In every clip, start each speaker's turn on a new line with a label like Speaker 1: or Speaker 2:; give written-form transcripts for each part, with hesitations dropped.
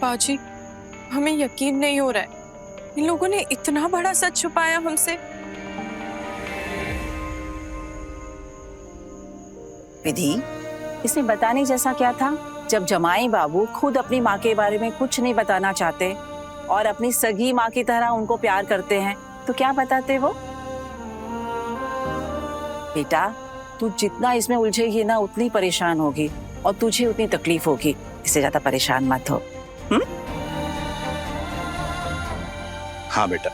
Speaker 1: बाजी, हमें यकीन नहीं हो रहा है, इन लोगों ने इतना बड़ा सच छुपाया हमसे।
Speaker 2: विधि, इसमें बताने जैसा क्या था? जब जमाई बाबू खुद अपनी माँ के बारे में कुछ नहीं बताना चाहते और अपनी सगी माँ की तरह उनको प्यार करते हैं, तो क्या बताते वो? बेटा, तू जितना इसमें उलझेगी ना उतनी परेशान होगी और तुझे उतनी तकलीफ होगी। इससे ज्यादा परेशान मत हो।
Speaker 3: हाँ बेटा,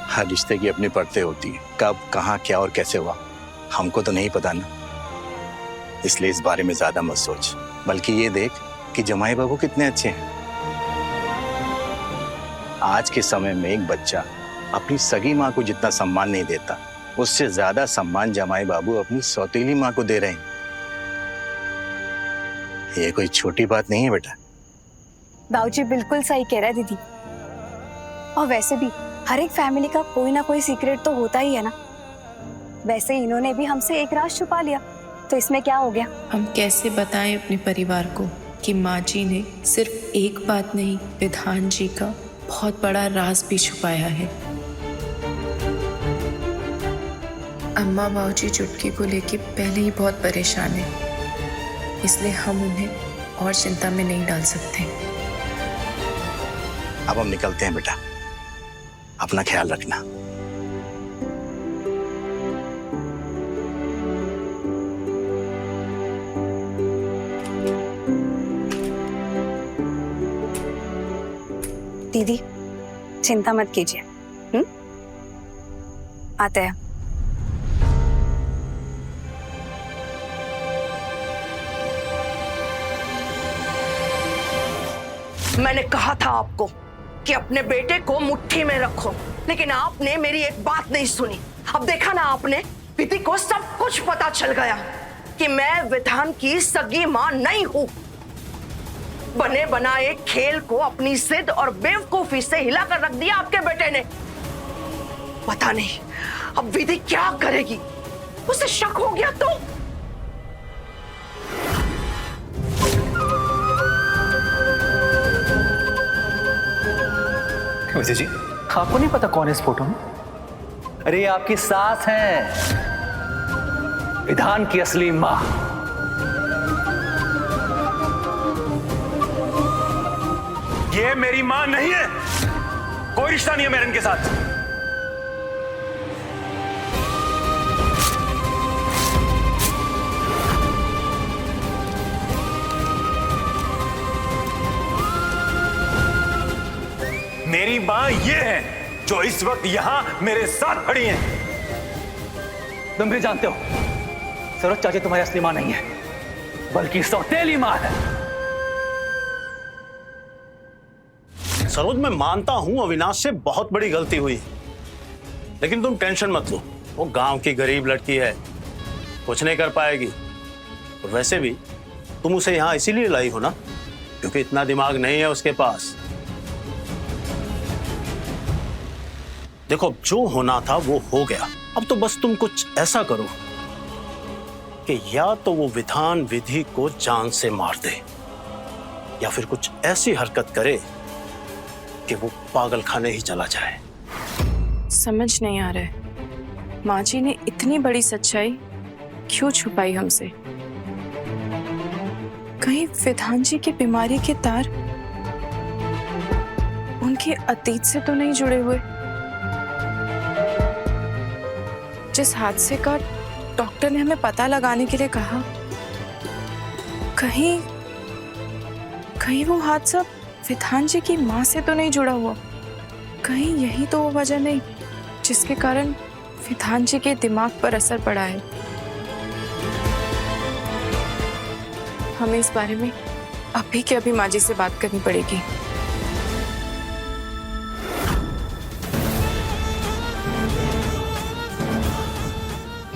Speaker 3: हर रिश्ते की अपनी परतें होती है। कब, कहाँ, क्या और कैसे हुआ हमको तो नहीं पता ना, इसलिए इस बारे में ज्यादा मत सोच, बल्कि ये देख कि जमाई बाबू कितने अच्छे हैं। आज के समय में एक बच्चा अपनी सगी माँ को जितना सम्मान नहीं देता, उससे ज्यादा सम्मान जमाई बाबू अपनी सौतेली माँ को दे रहे हैं। ये कोई छोटी बात नहीं है बेटा।
Speaker 4: बाबूजी बिल्कुल सही कह रहा है दीदी। और वैसे भी हर एक फैमिली का कोई ना कोई सीक्रेट तो होता ही है ना। वैसे इन्होंने भी हमसे एक राज छुपा लिया, तो इसमें क्या हो गया?
Speaker 1: हम कैसे बताएं अपने परिवार को कि माँ जी ने सिर्फ एक बात नहीं, विधान जी का बहुत बड़ा राज भी छुपाया है। अम्मा बाबूजी चुटकी को लेके पहले ही बहुत परेशान है, इसलिए हम उन्हें और चिंता में नहीं डाल सकते।
Speaker 3: अब हम निकलते हैं बेटा, अपना ख्याल रखना।
Speaker 4: दीदी चिंता मत कीजिए, आते हैं।
Speaker 5: मैंने कहा था आपको कि अपने बेटे को मुट्ठी में रखो, लेकिन आपने मेरी एक बात नहीं सुनी। अब देखा ना आपने, विधि को सब कुछ पता चल गया कि मैं विधान की सगी मां नहीं हूं। बने बनाए खेल को अपनी जिद और बेवकूफी से हिलाकर रख दिया आपके बेटे ने। पता नहीं अब विधि क्या करेगी, उसे शक हो गया तो।
Speaker 6: विजय जी, आपको नहीं पता कौन है इस फोटो में? अरे आपकी सास है, विधान की असली मां।
Speaker 7: ये मेरी मां नहीं है, कोई रिश्ता नहीं है मेरा इनके साथ। मेरी मां ये है जो इस वक्त यहां मेरे साथ खड़ी हैं।
Speaker 6: तुम भी जानते हो सरोज चाची तुम्हारी असली मां नहीं है, बल्कि सौतेली मां है।
Speaker 3: सरोज, मैं मानता हूं अविनाश से बहुत बड़ी गलती हुई, लेकिन तुम टेंशन मत लो। वो गांव की गरीब लड़की है, कुछ नहीं कर पाएगी। और वैसे भी तुम उसे यहां इसीलिए लाई हो ना, क्योंकि इतना दिमाग नहीं है उसके पास। देखो, जो होना था वो हो गया। अब तो बस तुम कुछ ऐसा करो कि या तो वो विधान विधि को जान से मार दे, या फिर कुछ ऐसी हरकत करे कि वो पागल खाने ही चला जाए।
Speaker 1: समझ नहीं आ रहा है, माँ जी ने इतनी बड़ी सच्चाई क्यों छुपाई हमसे? कहीं विधान जी की बीमारी के तार उनके अतीत से तो नहीं जुड़े हुए? जिस हादसे का डॉक्टर ने हमें पता लगाने के लिए कहा, कहीं वो हादसा विधान जी की मां से तो नहीं जुड़ा हुआ? कहीं यही तो वो वजह नहीं जिसके कारण विधान जी के दिमाग पर असर पड़ा है? हमें इस बारे में अभी के अभी माँ जी से बात करनी पड़ेगी।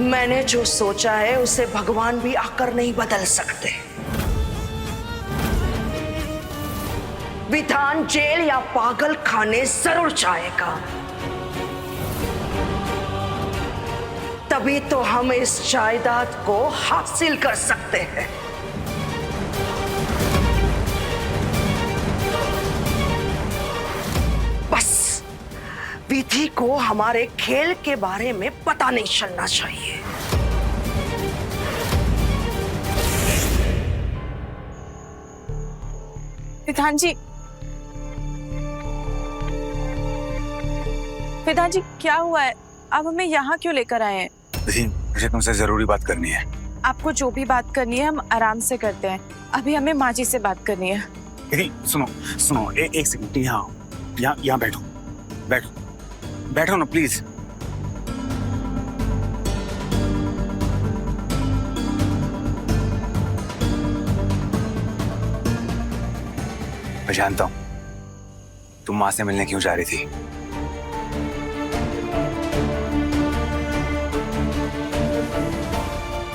Speaker 5: मैंने जो सोचा है उसे भगवान भी आकर नहीं बदल सकते। विधान जेल या पागल खाने जरूर जाएगा, तभी तो हम इस जायदाद को हासिल कर सकते हैं। हमारे खेल के बारे में पता नहीं चलना चाहिए।
Speaker 1: विधान जी, विधान जी क्या हुआ है? आप हमें यहाँ क्यों लेकर आए हैं?
Speaker 7: विधि, मुझे तुमसे जरूरी बात करनी है।
Speaker 1: आपको जो भी बात करनी है हम आराम से करते हैं। अभी हमें माँ जी से बात करनी है।
Speaker 7: विधि सुनो सुनो, एक सेकंड, यहाँ बैठो बैठो बैठो ना प्लीज। मैं जानता हूं तुम माँ से मिलने क्यों जा रही थी।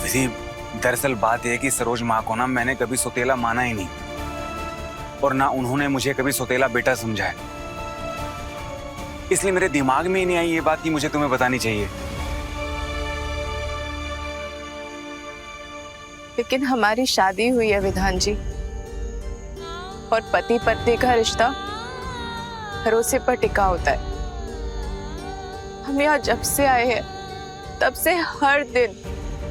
Speaker 7: विधि, दरअसल बात यह है कि सरोज माँ को ना मैंने कभी सौतेला माना ही नहीं, और ना उन्होंने मुझे कभी सौतेला बेटा समझा है। इसलिए मेरे दिमाग में ही नहीं आई ये बात कि मुझे तुम्हें बतानी चाहिए।
Speaker 1: लेकिन हमारी शादी हुई है विधान जी, और पति पत्नी का रिश्ता भरोसे पर टिका होता है। हम यहाँ जब से आए हैं तब से हर दिन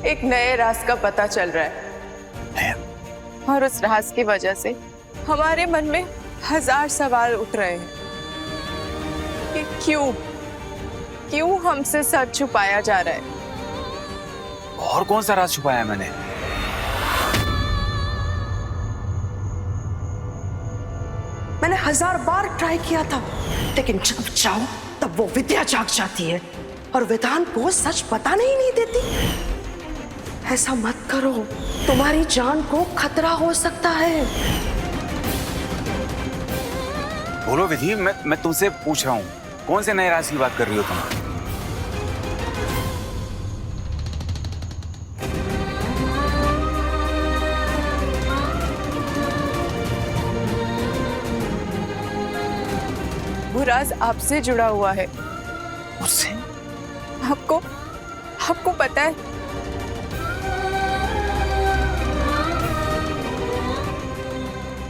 Speaker 1: एक नए राज का पता चल रहा है, और उस राज की वजह से हमारे मन में 1000 सवाल उठ रहे हैं कि क्यों हमसे सच छुपाया जा रहा है।
Speaker 7: और कौन सा राज छुपाया है मैंने?
Speaker 5: मैंने 1000 बार ट्राई किया था, लेकिन जब चाहो तब वो विद्या जाग जाती है और विधान को सच बताने ही नहीं देती। ऐसा मत करो, तुम्हारी जान को खतरा हो सकता है।
Speaker 7: बोलो विधि, मैं तुमसे पूछ रहा हूँ, कौन से नए राज की बात कर रही हो तुम?
Speaker 1: वो राज आपसे जुड़ा हुआ है।
Speaker 7: मुझसे?
Speaker 1: आपको पता है,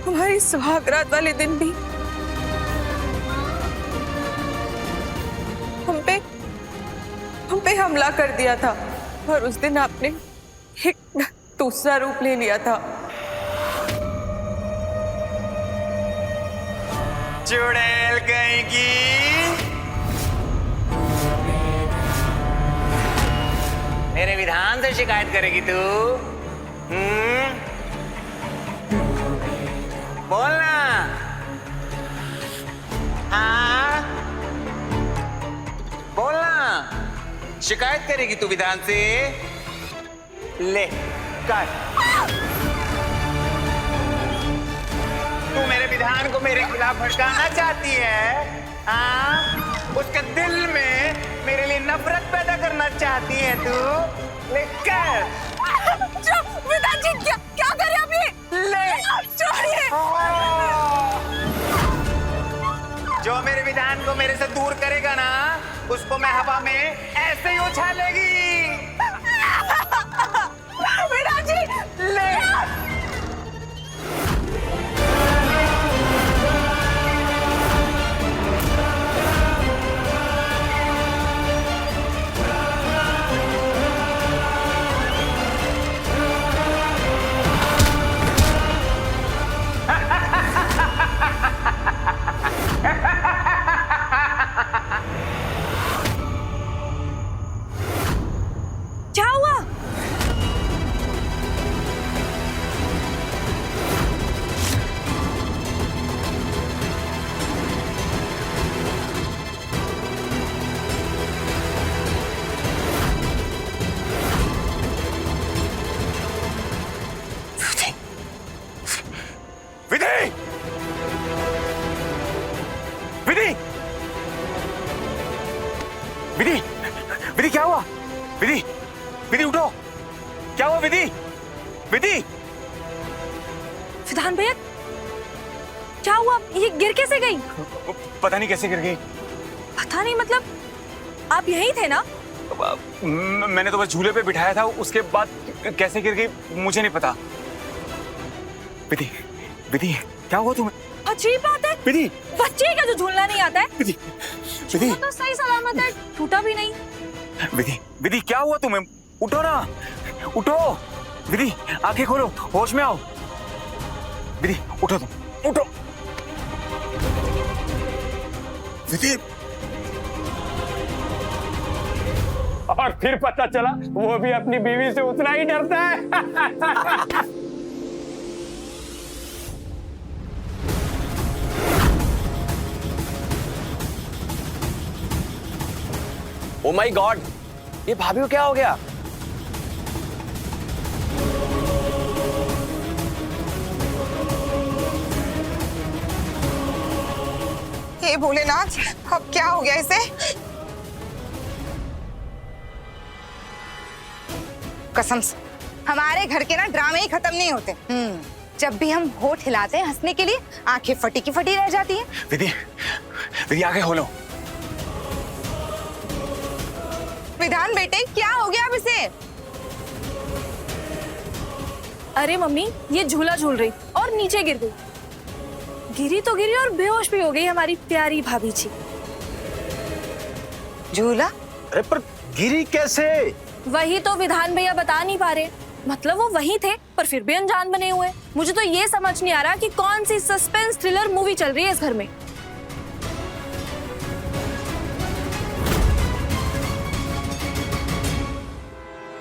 Speaker 1: हमारी सुहागरात वाले दिन भी हम पे हमला कर दिया था, और उस दिन आपने एक दूसरा रूप ले लिया था।
Speaker 7: चुड़ैल कहेगी। मेरे विधान से शिकायत करेगी तू? बोलना। हाँ बोलना, शिकायत करेगी तू विधान से? ले कर। तू मेरे विधान को मेरे खिलाफ भड़काना चाहती है? हाँ, उसके दिल में मेरे लिए नफरत पैदा करना चाहती है तू? लेकर
Speaker 1: विधान जी क्या करे अभी?
Speaker 7: ले
Speaker 1: छोड़िए।
Speaker 7: जो मेरे विधान को मेरे से दूर करेगा ना, उसको मैं हवा में ऐसे ही उछालेगी।
Speaker 1: विधान जी
Speaker 7: ले।
Speaker 1: क्या हुआ?
Speaker 7: विधि, विधि, विधि, विधि क्या हुआ? विधि, विधि उठो, क्या हुआ विधि? विधि,
Speaker 4: विधान भैया क्या हुआ? ये गिर कैसे गई?
Speaker 7: पता नहीं कैसे गिर गई।
Speaker 4: पता नहीं मतलब आप यहीं थे ना?
Speaker 7: मैंने तो बस झूले पे बिठाया था, उसके बाद कैसे गिर गई मुझे नहीं पता। विधि, विधि क्या हुआ तुम्हें?
Speaker 4: अजीब बात है,
Speaker 7: विधि,
Speaker 4: बच्चे का जो झूलना नहीं आता है।
Speaker 7: विधि,
Speaker 6: विधि,
Speaker 4: तो सही सलामत है, टूटा भी नहीं।
Speaker 6: विधि, विधि क्या हुआ तुम्हें? उठो ना, उठो। विधि आंखें खोलो, होश में आओ। विधि उठो, तुम उठो। विधि,
Speaker 7: और फिर पता चला वो भी अपनी बीवी से उतना ही डरता है।
Speaker 8: ओ माय गॉड, ये भाभी को क्या हो गया?
Speaker 9: हे भोलेनाथ, अब क्या हो गया इसे? कसम से हमारे घर के ना ड्रामे ही खत्म नहीं होते। जब भी हम होठ हिलाते हैं हंसने के लिए, आंखें फटी की फटी रह जाती हैं।
Speaker 6: विधि, विधि आंखें खोलो।
Speaker 9: विधान बेटे, क्या हो गया अब इसे?
Speaker 4: अरे मम्मी, ये झूला झूल रही और नीचे गिर गई। गिरी तो गिरी और बेहोश भी हो गई हमारी प्यारी भाभी जी।
Speaker 9: झूला?
Speaker 3: अरे पर गिरी कैसे?
Speaker 4: वही तो विधान भैया बता नहीं पा रहे। मतलब वो वहीं थे पर फिर भी अनजान बने हुए। मुझे तो ये समझ नहीं आ रहा कि कौन सी सस्पेंस थ्रिलर मूवी चल रही है इस घर में।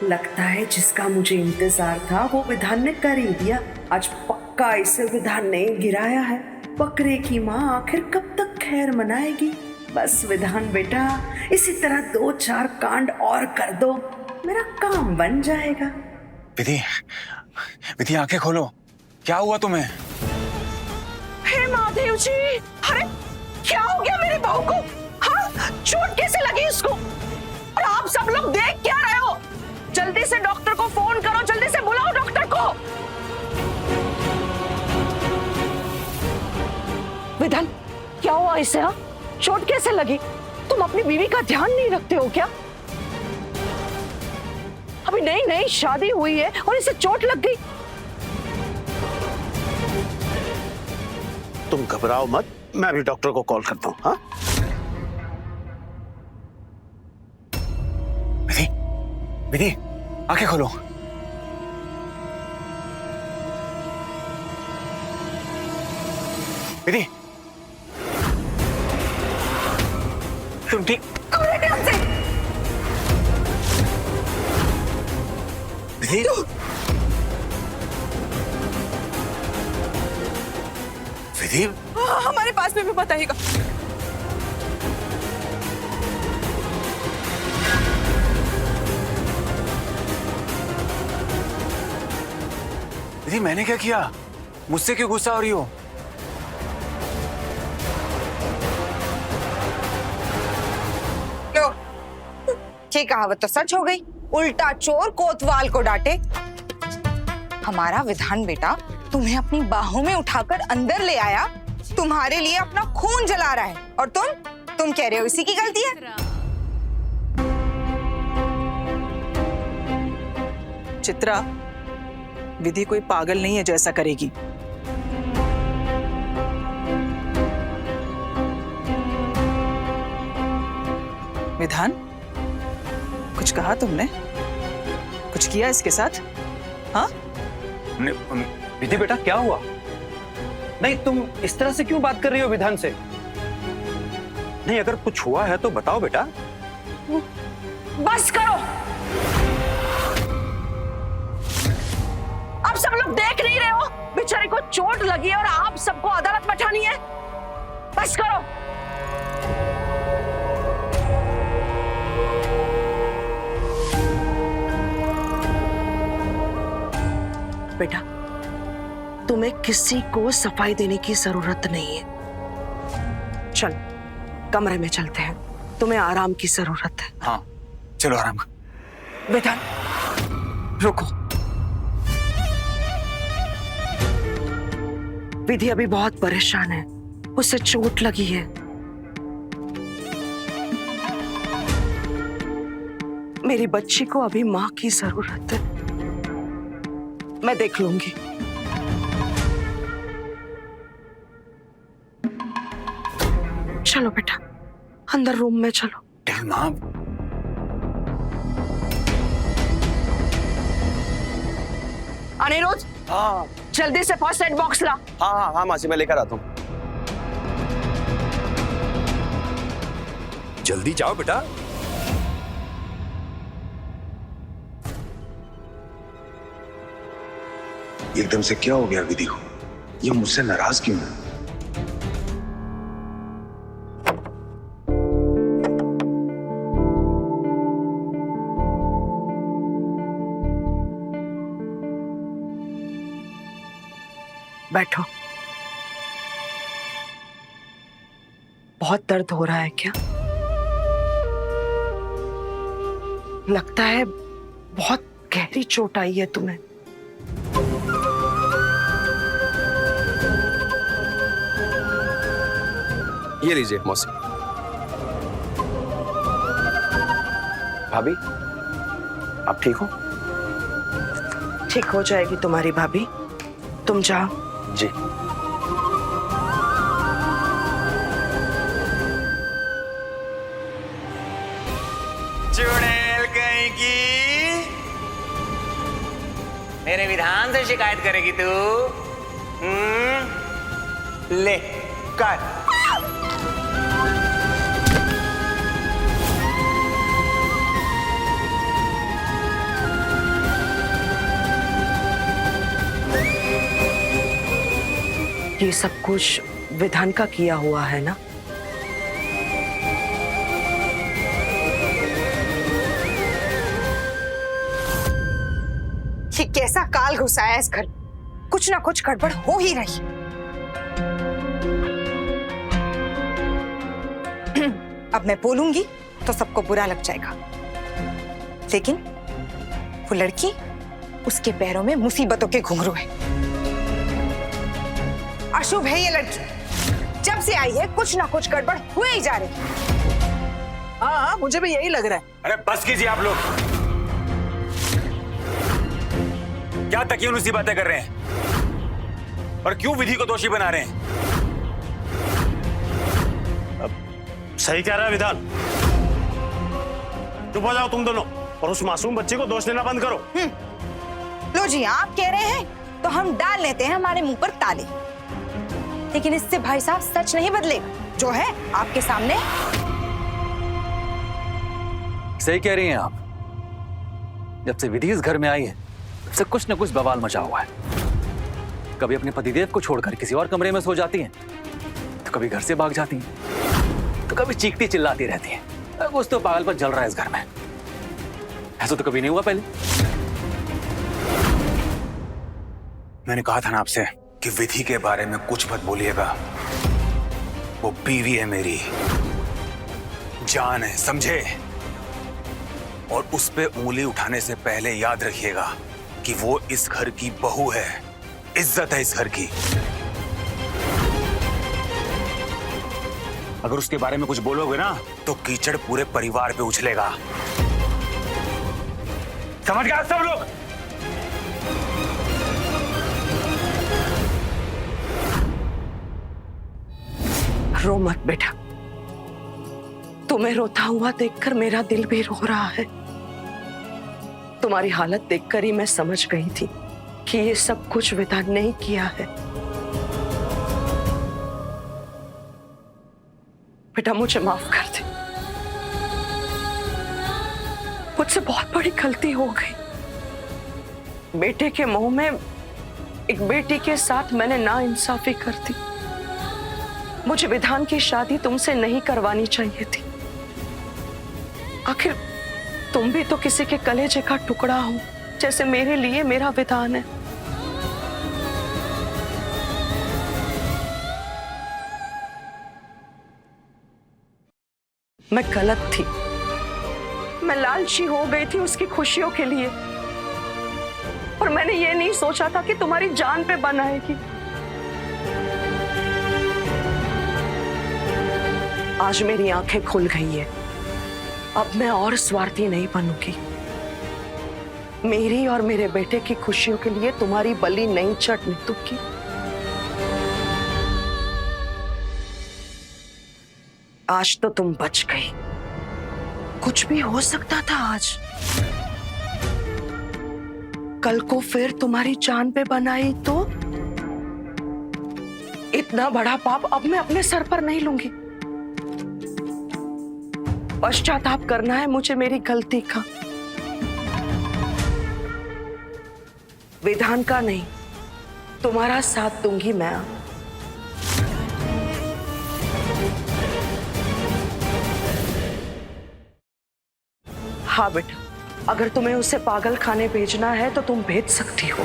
Speaker 10: लगता है जिसका मुझे इंतजार था वो विधान ने कर ही दिया। आज पक्का इसे विधान ने गिराया है। बकरे की माँ आखिर कब तक खैर मनाएगी? बस विधान बेटा, इसी तरह 2-4 कांड और कर दो, मेरा काम बन जाएगा।
Speaker 6: विधि, विधि आंखें खोलो। क्या हुआ तुम्हें?
Speaker 5: हे महादेव जी, अरे क्या हो गया मेरी बहू को? हाँ, चोट कैसे लगी उसको? और आप सब लोग देख क्या रहे हो? जल्दी से डॉक्टर को फोन करो, जल्दी से बुलाओ डॉक्टर को। विधान, क्या हुआ इसे? हाँ, चोट कैसे लगी? तुम अपनी बीवी का ध्यान नहीं रखते हो क्या? अभी नई नई शादी हुई है और इसे चोट लग गई।
Speaker 3: तुम घबराओ मत, मैं अभी डॉक्टर को कॉल करता हूँ। हाँ,
Speaker 6: विधि, विधि आंखें खोलो। विधि, तुम ठीक? विधि, विधि,
Speaker 1: हमारे पास में भी बताइएगा।
Speaker 6: विधि मैंने क्या किया? मुझसे क्यों गुस्सा हो रही हो?
Speaker 9: लो, ये कहावत तो सच हो गई। उल्टा चोर कोतवाल को डांटे। हमारा विधान बेटा तुम्हें अपनी बाहों में उठाकर अंदर ले आया, तुम्हारे लिए अपना खून जला रहा है, और तुम कह रहे हो इसी की गलती है।
Speaker 11: चित्रा, विधि कोई पागल नहीं है जो ऐसा करेगी। विधान, कुछ कहा तुमने? कुछ किया इसके साथ? हाँ?
Speaker 6: विधि बेटा क्या हुआ?
Speaker 8: नहीं, तुम इस तरह से क्यों बात कर रही हो विधान से?
Speaker 6: नहीं, अगर कुछ हुआ है तो बताओ बेटा।
Speaker 5: बस करो। आप सब लोग देख नहीं रहे हो? बेचारी को चोट लगी है और आप सबको अदालत बैठानी है। बस करो। बेटा, तुम्हें किसी को सफाई देने की जरूरत नहीं है। चल, कमरे में चलते हैं, तुम्हें आराम की जरूरत है।
Speaker 6: हाँ चलो आराम।
Speaker 5: विधान, रुको। विधि अभी बहुत परेशान है, उसे चोट लगी है। मेरी बच्ची को अभी माँ की जरूरत है, मैं देख लूंगी। चलो बेटा, अंदर रूम में चलो।
Speaker 6: माँ,
Speaker 5: अनिरुद्ध,
Speaker 8: हाँ
Speaker 5: जल्दी से फर्स्ट एड बॉक्स ला।
Speaker 8: हाँ हाँ हाँ मासी, मैं लेकर आता हूँ। जल्दी जाओ बेटा।
Speaker 12: एकदम से क्या हो गया विधि को? ये मुझसे नाराज क्यों है?
Speaker 5: बैठो। बहुत दर्द हो रहा है क्या? लगता है बहुत गहरी चोट आई है तुम्हें।
Speaker 8: ये लीजिए मौसी। भाभी, आप ठीक हो?
Speaker 5: ठीक हो जाएगी तुम्हारी भाभी, तुम जाओ।
Speaker 8: जी।
Speaker 7: चुड़ैल कहीं की मेरे विधान से शिकायत करेगी तू? ले कर।
Speaker 5: ये सब कुछ विधान का किया हुआ है ना?
Speaker 9: ये कैसा काल घुसा है इस घर? कुछ ना कुछ गड़बड़ हो ही रही। अब मैं बोलूंगी तो सबको बुरा लग जाएगा, लेकिन वो लड़की, उसके पैरों में मुसीबतों के घुंघरू है। अशुभ है ये लड़की। जब से आई है कुछ ना कुछ गड़बड़ हुए ही जा रही।
Speaker 11: हाँ, मुझे भी यही लग रहा है।
Speaker 6: अरे बस कीजिए आप लोग। क्या तकियों सी बातें कर रहे हैं और क्यों विधि को दोषी बना रहे हैं?
Speaker 3: सही कह रहा है विधान। चुप हो जाओ तुम दोनों और उस मासूम बच्चे को दोष देना बंद करो।
Speaker 9: लो जी, आप कह रहे हैं तो हम डाल लेते हैं हमारे मुंह पर ताले, लेकिन इससे भाई साहब सच नहीं बदलेगा जो है आपके सामने।
Speaker 6: सही कह रही हैं आप। जब से विधि इस घर में आई है तब से कुछ न कुछ बवाल मचा हुआ है। कभी अपने पतिदेव को छोड़कर किसी और कमरे में सो जाती हैं, तो कभी घर से भाग जाती हैं, तो कभी चीखती चिल्लाती रहती हैं। कुछ तो पागलपन चल रहा है इस घर में। ऐसा तो कभी नहीं हुआ पहले। मैंने कहा था ना आपसे कि विधि के बारे में कुछ मत बोलिएगा। वो बीवी है मेरी, जान है, समझे? और उस पे उंगली उठाने से पहले याद रखिएगा कि वो इस घर की बहू है, इज्जत है इस घर की। अगर उसके बारे में कुछ बोलोगे ना तो कीचड़ पूरे परिवार पे उछलेगा। समझ गए सब लोग?
Speaker 5: रो मत बेटा, तुम्हें रोता हुआ देखकर मेरा दिल भी रो रहा है। तुम्हारी हालत देखकर ही मैं समझ गई थी कि ये सब कुछ विधान ने ही किया है। बेटा मुझे माफ कर दे, मुझसे बहुत बड़ी गलती हो गई। बेटे के मुंह में एक बेटी के साथ मैंने नाइंसाफी कर दी। मुझे विधान की शादी तुमसे नहीं करवानी चाहिए थी। आखिर तुम भी तो किसी के कलेजे का टुकड़ा हो, जैसे मेरे लिए मेरा विधान है। मैं गलत थी, मैं लालची हो गई थी उसकी खुशियों के लिए, और मैंने ये नहीं सोचा था कि तुम्हारी जान पे बन आएगी। आज मेरी आंखें खुल गई है। अब मैं और स्वार्थी नहीं बनूंगी। मेरी और मेरे बेटे की खुशियों के लिए तुम्हारी बलि नहीं चढ़ने दूंगी। आज तो तुम बच गई। कुछ भी हो सकता था आज। कल को फिर तुम्हारी जान पे बनाई तो इतना बड़ा पाप अब मैं अपने सर पर नहीं लूंगी। पश्चाताप करना है मुझे मेरी गलती का, विधान का नहीं। तुम्हारा साथ दूंगी मैं। हाँ बेटा, अगर तुम्हें उसे पागल खाने भेजना है तो तुम भेज सकती हो।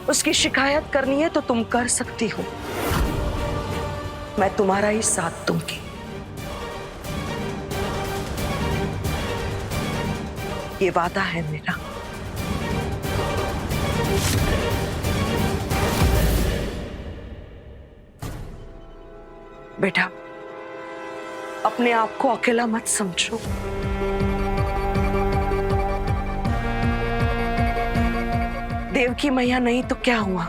Speaker 5: उसकी शिकायत करनी है तो तुम कर सकती हो। मैं तुम्हारा ही साथ दूंगी। ये वादा है मेरा। बेटा, अपने आप को अकेला मत समझो। देवकी मैया नहीं तो क्या हुआ?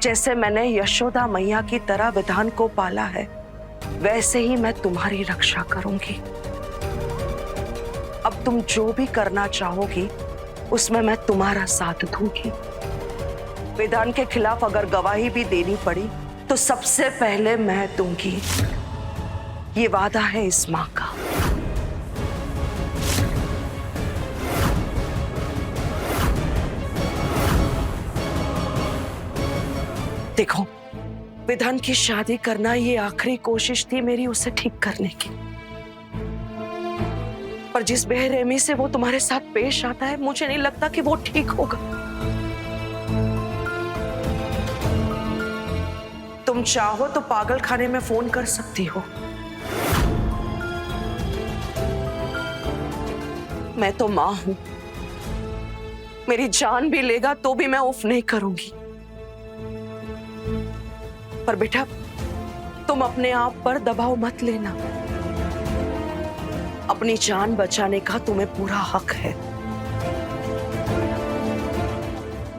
Speaker 5: जैसे मैंने यशोदा मैया की तरह विधान को पाला है, वैसे ही मैं तुम्हारी रक्षा करूंगी। अब तुम जो भी करना चाहोगी उसमें मैं तुम्हारा साथ दूंगी। विधान के खिलाफ अगर गवाही भी देनी पड़ी तो सबसे पहले मैं दूंगी। ये वादा है इस मां का। देखो, विधान की शादी करना ये आखिरी कोशिश थी मेरी उसे ठीक करने की। पर जिस बेरहमी से वो तुम्हारे साथ पेश आता है, मुझे नहीं लगता कि वो ठीक होगा। तुम चाहो तो पागल खाने में फोन कर सकती हो। मैं तो मां हूं, मेरी जान भी लेगा तो भी मैं उफ नहीं करूंगी। पर बेटा, तुम अपने आप पर दबाव मत लेना। अपनी जान बचाने का तुम्हें पूरा हक है।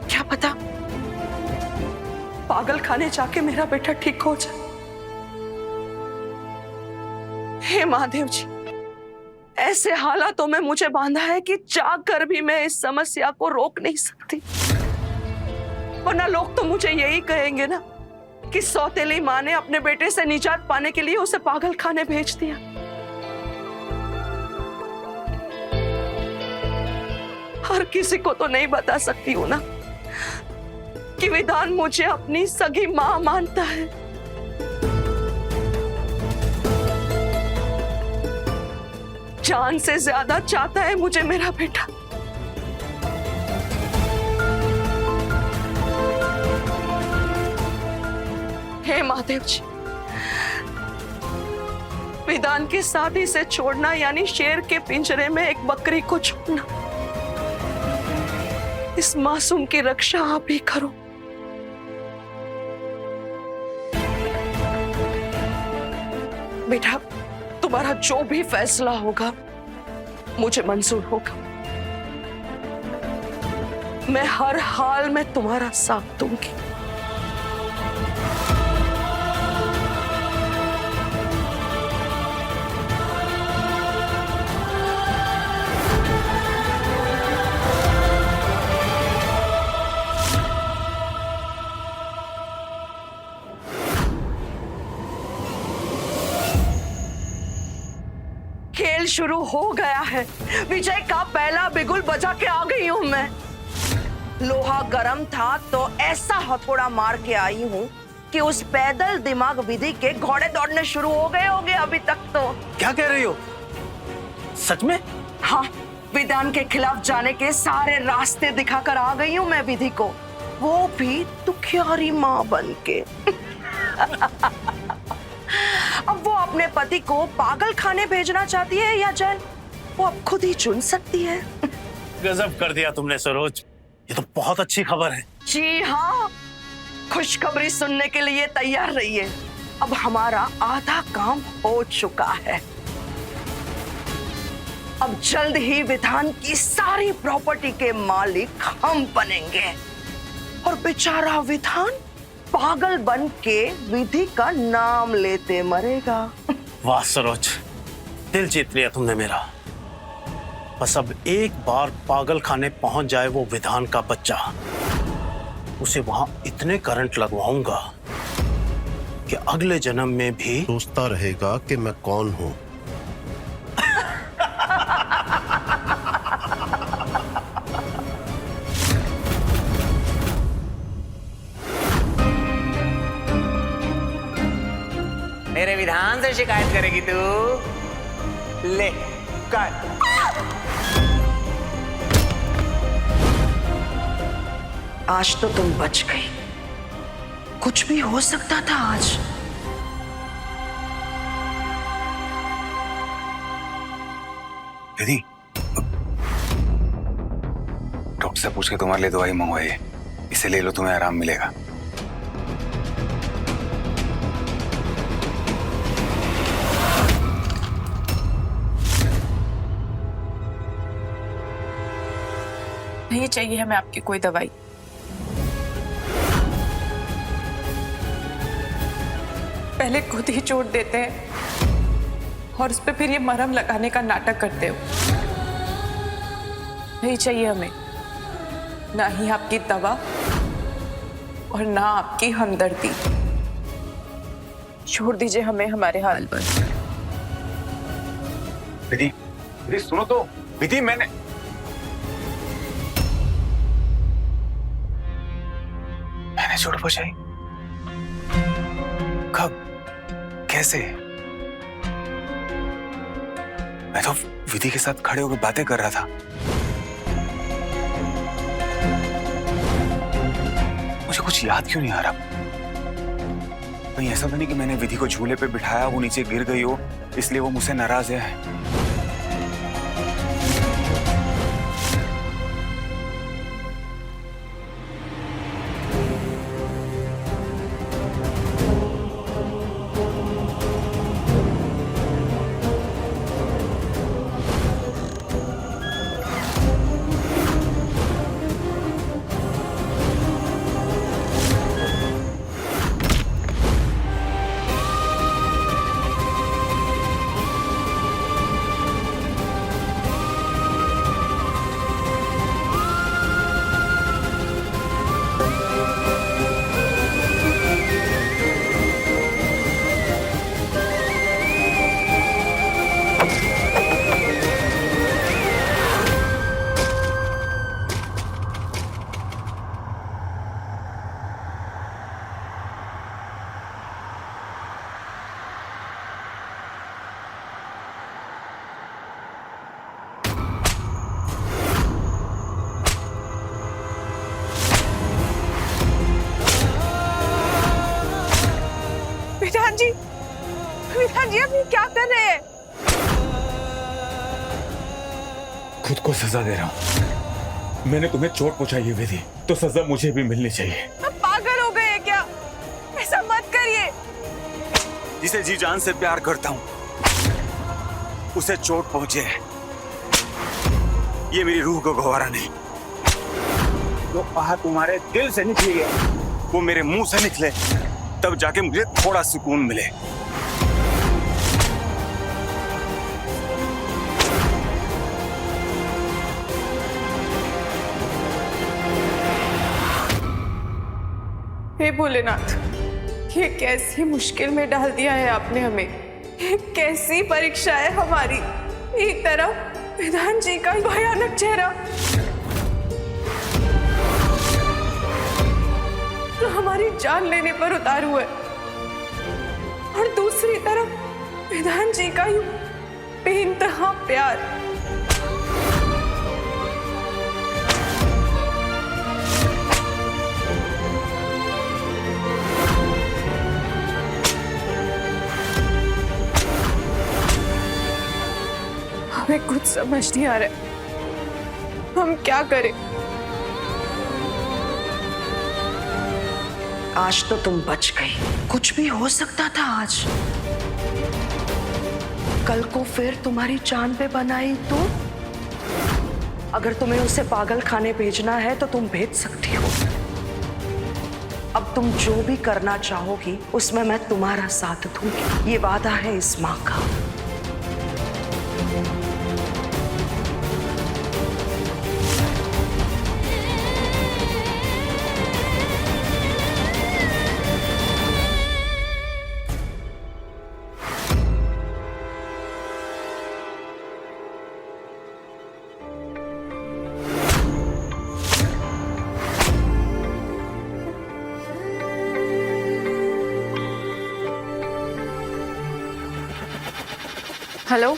Speaker 5: क्या पता पागल खाने जाके मेरा बेटा ठीक हो जाए। हे महादेव जी, ऐसे हालातों में मुझे बांधा है कि चाह कर भी मैं इस समस्या को रोक नहीं सकती। वरना लोग तो मुझे यही कहेंगे ना कि सौतेली मां ने अपने बेटे से निजात पाने के लिए उसे पागल खाने भेज दिया। हर किसी को तो नहीं बता सकती हूं ना कि विधान मुझे अपनी सगी मां मानता है। जान से ज्यादा चाहता है मुझे मेरा बेटा। हे महादेव जी, विधान के साथ इसे छोड़ना यानी शेर के पिंजरे में एक बकरी को छोड़ना। इस मासूम की रक्षा आप ही करो। बेटा, तुम्हारा जो भी फैसला होगा मुझे मंजूर होगा। मैं हर हाल में तुम्हारा साथ दूंगी। खेल शुरू हो गया है। विजय का पहला बिगुल बजा के आ गई हूं मैं। लोहा गर्म था तो ऐसा हथौड़ा मार के आई हूं कि उस पैदल दिमाग विधि के घोड़े दौड़ने शुरू हो गए होंगे अभी तक तो।
Speaker 3: क्या कह रही हो? सच में?
Speaker 5: हाँ, विधान के खिलाफ जाने के सारे रास्ते दिखाकर आ गई हूं मैं विधि को, वो भी दुखियारी मां बन के। अब वो अपने पति को पागल खाने भेजना चाहती है या जेल, वो अब खुद ही चुन सकती है।
Speaker 3: गजब कर दिया तुमने सरोज, ये तो बहुत अच्छी खबर है।
Speaker 5: जी हाँ, खुशखबरी सुनने के लिए तैयार रहिए। अब हमारा आधा काम हो चुका है। अब जल्द ही विधान की सारी प्रॉपर्टी के मालिक हम बनेंगे और बेचारा विधान पागल बन के विधि का नाम लेते मरेगा।
Speaker 3: वाह सरोज, दिल जीत लिया तुमने मेरा। बस अब एक बार पागल खाने पहुंच जाए वो विधान का बच्चा, उसे वहां इतने करंट लगवाऊंगा कि अगले जन्म में भी
Speaker 13: सोचता रहेगा कि मैं कौन हूं।
Speaker 7: मेरे विधान से शिकायत करेगी तू? ले कर।
Speaker 5: आज तो तुम बच गई, कुछ भी हो सकता था आज।
Speaker 12: दीदी, डॉक्टर से पूछ के तुम्हारे लिए दवाई मंगवाई है, इसे ले लो, तुम्हें आराम मिलेगा।
Speaker 1: नहीं चाहिए हमें आपकी कोई दवाई। पहले खुद ही चोट देते हैं और उस पर फिर ये मरहम लगाने का नाटक करते हो। नहीं चाहिए हमें, ना ही आपकी दवा और ना आपकी हमदर्दी। छोड़ दीजिए हमें हमारे हाल पर।
Speaker 12: विधि, विधि सुनो तो। विधि, मैंने चोट पहुंचाई? कब? कैसे? मैं तो विधि के साथ खड़े होकर बातें कर रहा था। मुझे कुछ याद क्यों नहीं आ रहा? कहीं ऐसा तो नहीं कि मैंने विधि को झूले पे बिठाया, वो नीचे गिर गई हो, इसलिए वो मुझसे नाराज है।
Speaker 1: विधान जी, आप ये क्या कर रहे हैं?
Speaker 12: खुद को सजा दे रहा हूँ। मैंने तुम्हें चोट पहुंचाई है विधि, तो सजा मुझे भी मिलनी चाहिए।
Speaker 1: आप पागल हो गए हैं क्या? ऐसा मत करिए।
Speaker 12: जिसे जी जान से प्यार करता हूँ उसे चोट पहुंचे, ये मेरी रूह को गवारा नहीं। जो आह तुम्हारे दिल से निकली है वो मेरे मुंह से निकले, तब जाके मुझे थोड़ा सुकून मिले।
Speaker 1: हे भोलेनाथ, ये कैसी मुश्किल में डाल दिया है आपने हमें। ये कैसी परीक्षा है हमारी। एक तरफ विधान जी का भयानक चेहरा, जो हमारी जान लेने पर उतार हुआ है, और दूसरी तरफ विधान जी का यूं बेइंतहा प्यार। हमें कुछ समझ नहीं आ रहा, हम क्या करें।
Speaker 5: आज तो तुम बच गई, कुछ भी हो सकता था आज। कल को फिर तुम्हारी जान पे बनाई तो? अगर तुम्हें उसे पागल खाने भेजना है तो तुम भेज सकती हो, अब तुम जो भी करना चाहोगी उसमें मैं तुम्हारा साथ दूंगी, ये वादा है इस माँ का।
Speaker 1: हेलो,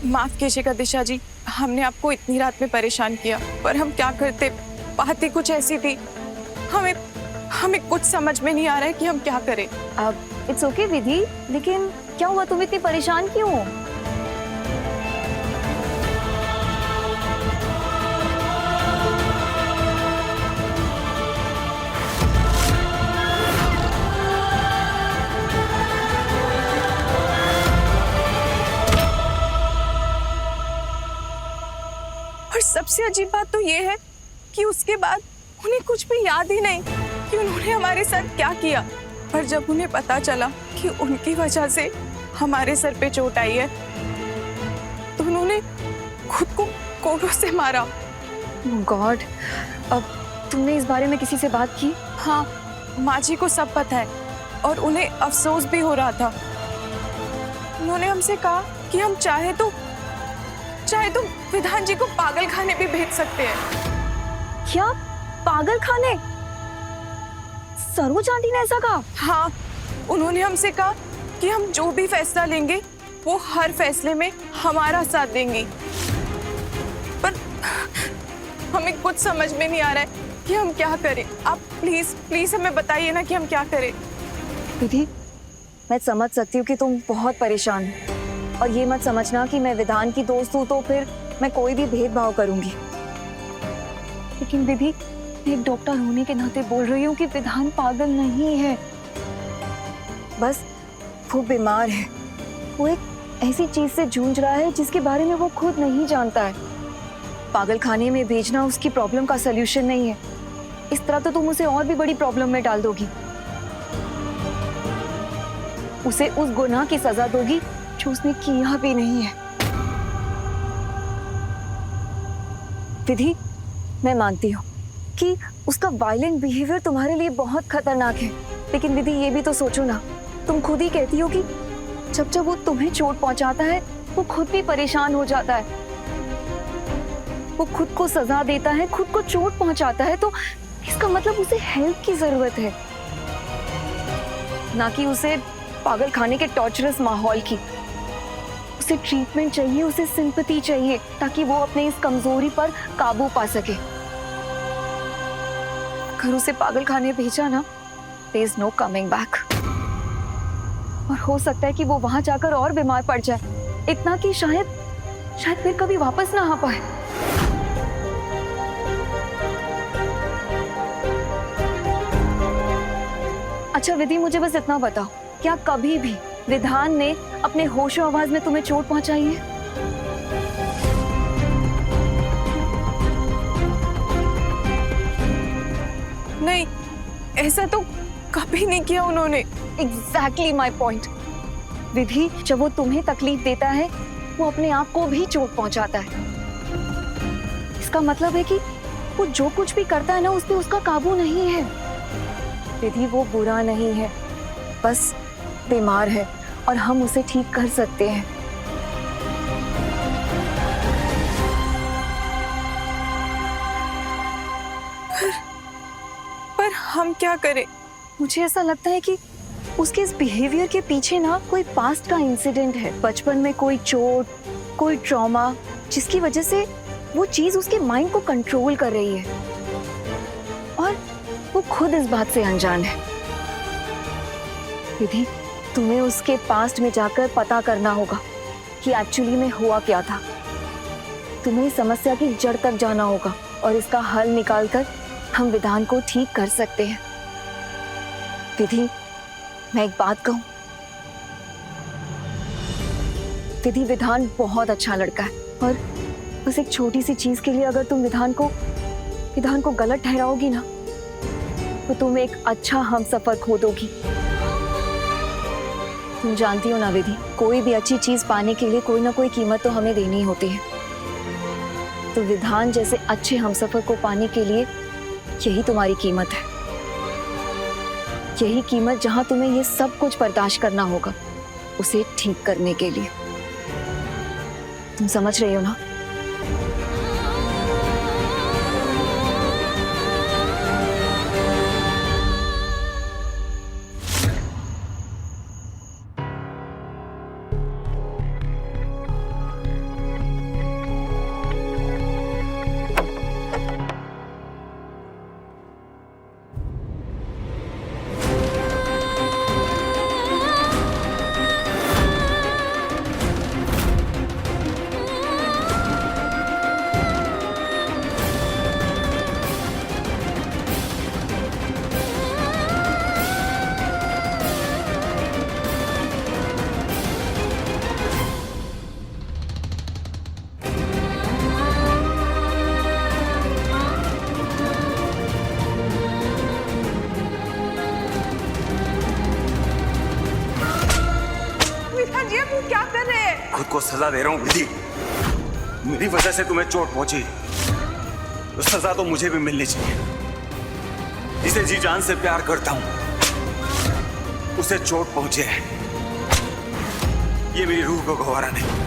Speaker 1: माफ कीजिएगा दिशा जी, हमने आपको इतनी रात में परेशान किया, पर हम क्या करते, बातें कुछ ऐसी थी, हमें कुछ समझ में नहीं आ रहा है कि हम क्या करें।
Speaker 4: अब इट्स ओके विधि, लेकिन क्या हुआ, तुम इतनी परेशान क्यों हो?
Speaker 1: और सबसे अजीब बात तो ये है कि उसके बाद उन्हें कुछ भी याद ही नहीं कि उन्होंने हमारे साथ क्या किया। पर जब उन्हें पता चला कि उनकी वजह से हमारे सर पे चोट आई है, तो उन्होंने खुद को कोड़ों से मारा।
Speaker 4: गॉड, अब तुमने इस बारे में किसी से बात की?
Speaker 1: हाँ, माँ जी को सब पता है और उन्हें अफसोस भी हो रहा था। उन्होंने हमसे कहा कि हम चाहे तो विधान जी को पागल खाने भी भेज सकते हैं।
Speaker 4: क्या पागल खाने? सरोज आंटी ने ऐसा कहा?
Speaker 1: हाँ, उन्होंने हमसे कहा कि हम जो भी फैसला लेंगे वो हर फैसले में हमारा साथ देंगी। पर हमें कुछ समझ में नहीं आ रहा है कि हम क्या करें। आप प्लीज हमें बताइए ना कि हम क्या करें।
Speaker 4: विधि, मैं समझ सकती हूँ कि तुम बहुत परेशान हो, और ये मत समझना कि मैं विधान की दोस्त हूँ तो फिर मैं कोई भी भेदभाव करूंगी। लेकिन विधि, एक डॉक्टर होने के नाते बोल रही हूँ कि विधान पागल नहीं है, बस वो बीमार है। वो एक ऐसी चीज से जूझ रहा है जिसके बारे में वो खुद नहीं जानता है। पागल खाने में भेजना उसकी प्रॉब्लम का सलूशन नहीं है। इस तरह तो तुम उसे और भी बड़ी प्रॉब्लम में डाल दोगी, उसे उस गुनाह की सजा दोगी जो उसने किया भी नहीं है। विधि, मैं मानती हूँ कि उसका वायलेंट बिहेवियर तुम्हारे लिए बहुत खतरनाक है, लेकिन विधि ये भी तो सोचो ना, तुम खुद ही कहती हो कि जब जब वो तुम्हें चोट पहुंचाता है वो खुद भी परेशान हो जाता है। वो खुद को सजा देता है, खुद को चोट पहुंचाता है, तो इसका मतलब उसे हेल्प की जरूरत है, ना कि उसे पागल खाने के टॉर्चरस माहौल की। उसे ट्रीटमेंट चाहिए, उसे सिंपैथी चाहिए, ताकि वो अपने इस कमजोरी पर काबू पा सके। अगर उसे पागल खाने भेजा ना, there is no coming back. और हो सकता है कि वो वहां जाकर और बीमार पड़ जाए, इतना कि शायद फिर कभी वापस ना आ पाए। अच्छा विधि, मुझे बस इतना बताओ, क्या कभी भी विधान ने अपने होशो आवाज में तुम्हें चोट पहुंचाई है?
Speaker 1: नहीं, ऐसा तो कभी नहीं किया उन्होंने।
Speaker 4: Exactly my point. विधि, जब वो तुम्हें तकलीफ देता है वो अपने आप को भी चोट पहुंचाता है। इसका मतलब है कि वो जो कुछ भी करता है ना, उस पे उसका काबू नहीं है। विधि, वो बुरा नहीं है, बस बीमार है और हम उसे ठीक कर सकते हैं।
Speaker 1: पर हम क्या करें?
Speaker 4: मुझे ऐसा लगता है कि उसके इस बिहेवियर के पीछे ना कोई पास्ट का इंसिडेंट है। बचपन में कोई चोट, कोई ट्रॉमा, जिसकी वजह से वो चीज उसके माइंड को कंट्रोल कर रही है और वो खुद इस बात से अनजान है। विधि, तुम्हें उसके पास्ट में जाकर पता करना होगा कि एक्चुअली में हुआ क्या था। तुम्हें इस समस्या की जड़ तक जाना होगा और इसका हल निकालकर हम विधान को ठीक कर सकते हैं। विधि, मैं एक बात कहूं, विधि विधान बहुत अच्छा लड़का है और बस एक छोटी सी चीज के लिए अगर तुम विधान को गलत ठहराओगी ना तो तुम एक अच्छा हमसफर खो दोगी। तुम जानती हो ना विधि, कोई भी अच्छी चीज पाने के लिए कोई ना कोई कीमत तो हमें देनी ही होती है। तो विधान जैसे अच्छे हमसफर को पाने के लिए यही तुम्हारी कीमत है। यही कीमत जहां तुम्हें ये सब कुछ बर्दाश्त करना होगा उसे ठीक करने के लिए। तुम समझ रही हो ना?
Speaker 12: खुद को सजा दे रहा हूँ विधि। मेरी वजह से तुम्हें चोट पहुंची तो सजा तो मुझे भी मिलनी चाहिए। जिसे जी जान से प्यार करता हूं उसे चोट पहुंचे, ये मेरी रूह को गवारा नहीं।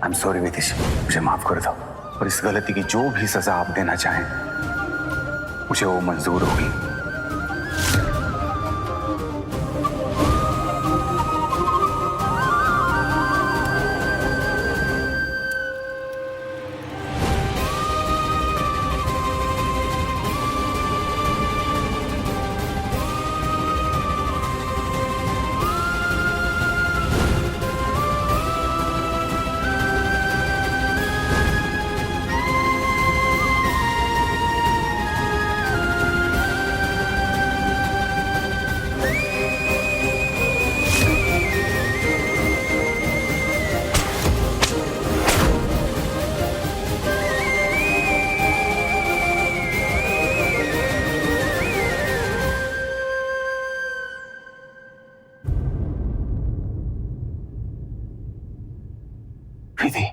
Speaker 12: I'm sorry विदिश, मुझे माफ कर दो और इस गलती की जो भी सजा आप देना चाहें मुझे वो मंजूर होगी। विधि,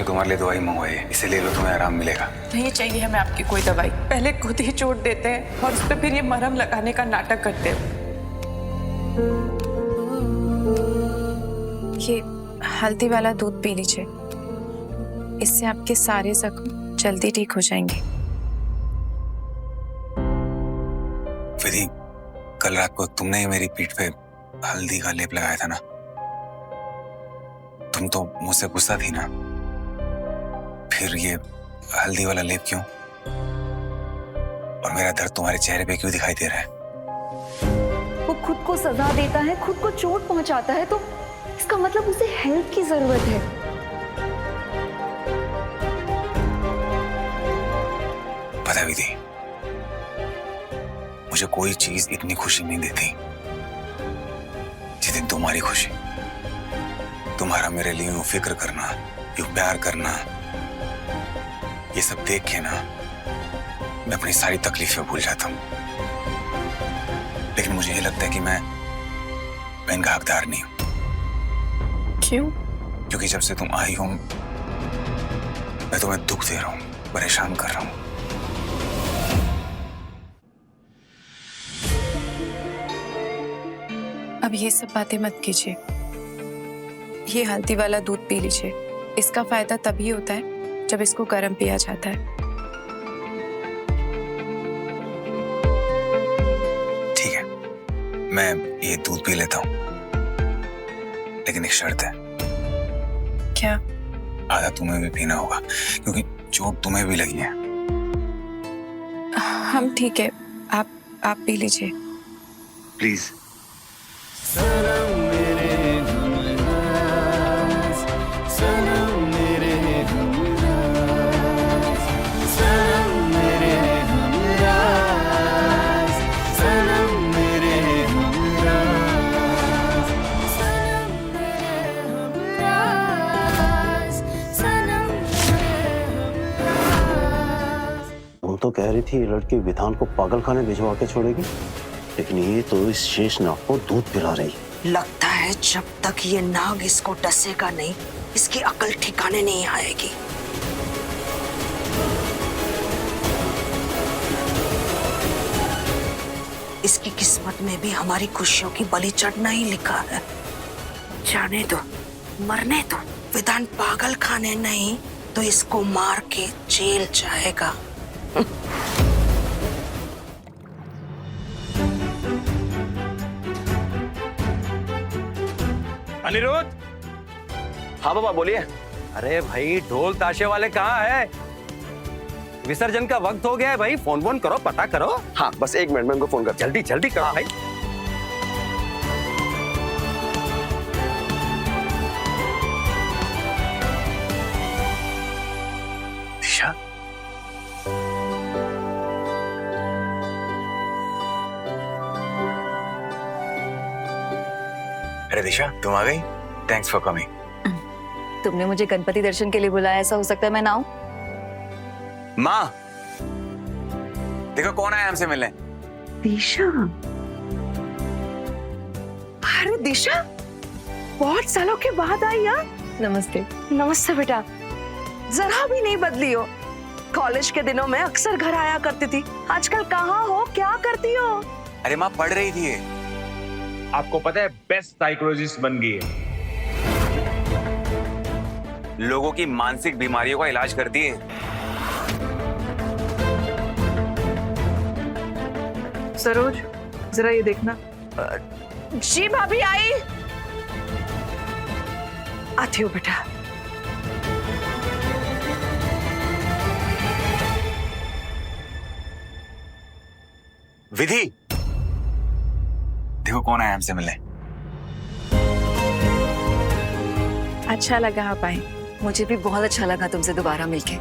Speaker 12: के तुम्हारे लिए दवाई मंगवाई है, इसे ले लो, तुम्हें आराम मिलेगा।
Speaker 1: नहीं चाहिए हमें आपकी कोई दवाई। पहले खुद ही चोट देते हैं और उस पर फिर ये मरहम लगाने का नाटक करते हैं। ये हल्दी वाला दूध पी लीजिए, इससे आपके सारे जख्म जल्दी ठीक हो जाएंगे।
Speaker 12: विधि, कल रात को तुमने ही मेरी पीठ पे हल्दी का लेप लगाया था ना? तुम तो मुझसे गुस्सा थी ना? फिर ये हल्दी वाला लेप क्यों? और मेरा दर्द तुम्हारे चेहरे पे क्यों दिखाई दे रहा है?
Speaker 4: वो खुद को सजा देता है, खुद को चोट पहुंचाता है, तो इसका मतलब उसे हेल्प की जरूरत है।
Speaker 12: पता है विधि, मुझे कोई चीज इतनी खुशी नहीं देती जितनी तुम्हारी खुशी। तुम्हारा मेरे लिए यूं फिक्र करना, यूं प्यार करना, ये सब देख के ना मैं अपनी सारी तकलीफें भूल जाता हूं। लेकिन मुझे ये लगता है कि मैं इनका हकदार नहीं हूं।
Speaker 1: क्यों?
Speaker 12: क्योंकि जब से तुम आई हो मैं तुम्हें दुख दे रहा हूं, परेशान कर रहा हूं।
Speaker 1: अब ये सब बातें मत कीजिए। ये हल्दी वाला दूध पी लीजिए, इसका फायदा तभी होता है जब इसको गर्म पिया जाता है।
Speaker 12: ठीक है, मैं ये दूध पी लेता हूं, लेकिन एक शर्त है।
Speaker 1: क्या?
Speaker 12: आधा तुम्हें भी पीना होगा, क्योंकि चोट तुम्हें भी लगी है।
Speaker 1: हम ठीक है, आप पी लीजिए।
Speaker 12: प्लीज।
Speaker 13: तुम तो कह रही थी ये लड़की विधान को पागल खाने भिजवा के छोड़ेगी, लेकिन ये तो इस शेष नाग को दूध पिला रही है।
Speaker 5: लगता है जब तक ये नाग इसको डसेगा नहीं, इसकी अकल ठिकाने नहीं आएगी। इसकी किस्मत में भी हमारी खुशियों की बलि चढ़ना ही लिखा है। जाने दो, मरने दो। विधान पागल खाने नहीं तो इसको मार के जेल जाएगा।
Speaker 8: अनिरुद्ध।
Speaker 6: हाँ बाबा बोलिए। अरे भाई ढोल ताशे वाले कहाँ है? विसर्जन का वक्त हो गया है भाई, फोन करो, पता करो।
Speaker 8: हाँ बस 1 मिनट में उनको फोन कर।
Speaker 6: जल्दी जल्दी करो भाई।
Speaker 12: दिशा, अरे दिशा तुम आ गई। Thanks for coming.
Speaker 4: तुमने मुझे गणपति दर्शन के लिए बुलाया, ऐसा हो सकता है मैं ना आऊं?
Speaker 12: माँ देखो कौन आया हमसे मिलने।
Speaker 5: दिशा। अरे दिशा, बहुत सालों के बाद आई यार।
Speaker 4: नमस्ते।
Speaker 5: नमस्ते बेटा। जरा भी नहीं बदली हो। कॉलेज के दिनों में अक्सर घर आया करती थी, आजकल कहाँ हो, क्या करती हो?
Speaker 12: अरे माँ पढ़ रही थी।
Speaker 7: आपको पता है बेस्ट साइकोलॉजिस्ट बन गई है।
Speaker 12: लोगों की मानसिक बीमारियों का इलाज करती है।
Speaker 11: सरोज जरा ये देखना।
Speaker 5: जी भाभी आई। आती हो बेटा।
Speaker 12: विधि देखो कौन आया हमसे मिलने।
Speaker 1: अच्छा लगा आप आए।
Speaker 4: मुझे भी बहुत अच्छा लगा तुमसे दोबारा मिलके।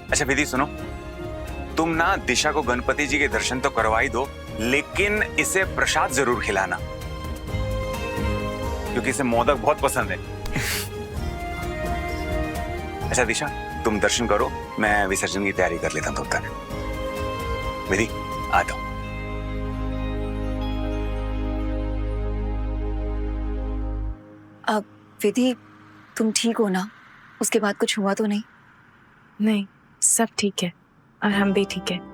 Speaker 12: अच्छा विधि सुनो, तुम ना दिशा को गणपति जी के दर्शन तो करवा ही दो, लेकिन इसे प्रसाद जरूर खिलाना, क्योंकि इसे मोदक बहुत पसंद है। अच्छा दिशा तुम दर्शन करो, मैं विसर्जन की तैयारी कर लेता हूं तब तक। विधि आता हूं।
Speaker 4: अब विधि तुम ठीक हो ना? उसके बाद कुछ हुआ तो नहीं?
Speaker 1: नहीं, सब ठीक है और हम भी ठीक है।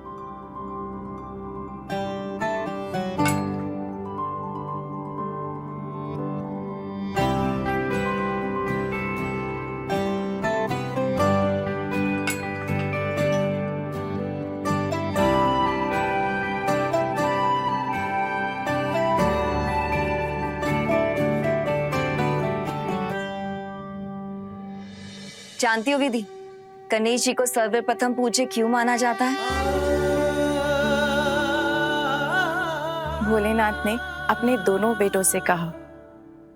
Speaker 4: जानती हो विधि, गणेश जी को सर्वप्रथम पूज्य क्यों माना जाता है?
Speaker 1: भोलेनाथ ने अपने दोनों बेटों से कहा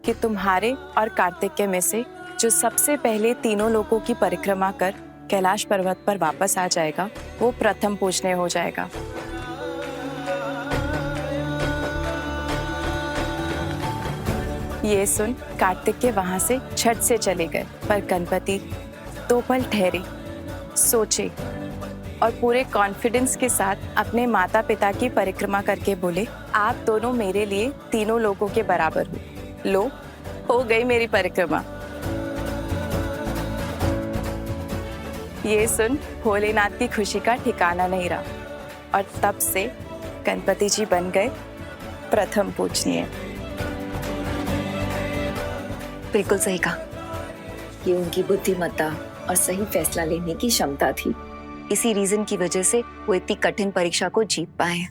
Speaker 1: कि तुम्हारे और कार्तिकेय में से जो सबसे पहले तीनों लोकों की परिक्रमा कर कैलाश पर्वत पर वापस आ जाएगा वो प्रथम पूजनीय हो जाएगा। ये सुन कार्तिकेय वहां से झट से चले गए, पर गणपति 2 पल ठहरे, सोचे और पूरे कॉन्फिडेंस के साथ अपने माता पिता की परिक्रमा करके बोले, आप दोनों मेरे लिए तीनों लोगों के बराबर हो। लो, हो गई मेरी परिक्रमा। ये सुन भोलेनाथ की खुशी का ठिकाना नहीं रहा और तब से गणपति जी बन गए प्रथम पूजनीय।
Speaker 4: बिल्कुल सही कहा। ये उनकी बुद्धिमत्ता और सही फैसला लेने की क्षमता थी। इसी रीजन की वजह से वो इतनी कठिन परीक्षा को जीत पाए हैं।